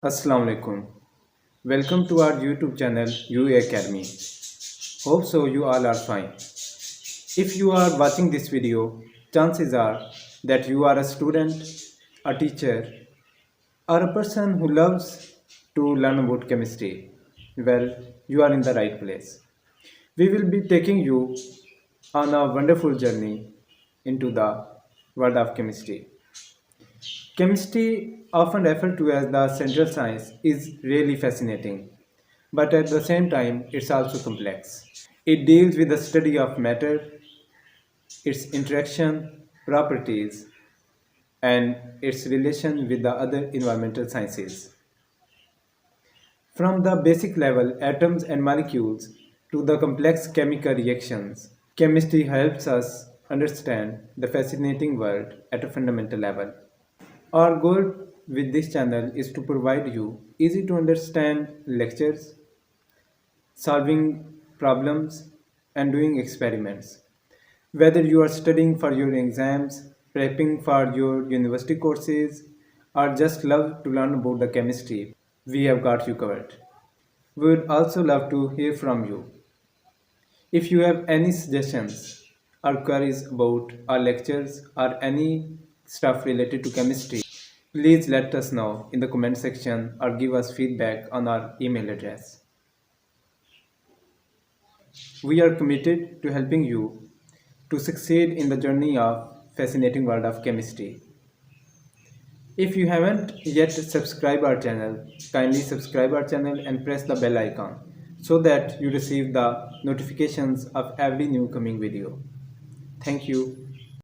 Assalamu alaikum. Welcome to our YouTube channel UA Academy. Hope so you all are fine. If you are watching this video, chances are that you are a student, a teacher, or a person who loves to learn about chemistry. Well, you are in the right place. We will be taking you on a wonderful journey into the world of chemistry. Chemistry, often referred to as the central science, is really fascinating, but at the same time, it's also complex. It deals with the study of matter, its interaction, properties, and its relation with the other environmental sciences. From the basic level, atoms and molecules, to the complex chemical reactions, chemistry helps us understand the fascinating world at a fundamental level. Our goal with this channel is to provide you easy to understand lectures, solving problems, and doing experiments. Whether you are studying for your exams, prepping for your university courses, or just love to learn about the chemistry, we have got you covered. We would also love to hear from you. If you have any suggestions or queries about our lectures or any stuff related to chemistry, please let us know in the comment section or give us feedback on our email address. We are committed to helping you to succeed in the journey of fascinating world of chemistry. If you haven't yet subscribed our channel, kindly subscribe our channel and press the bell icon so that you receive the notifications of every new coming video. Thank you.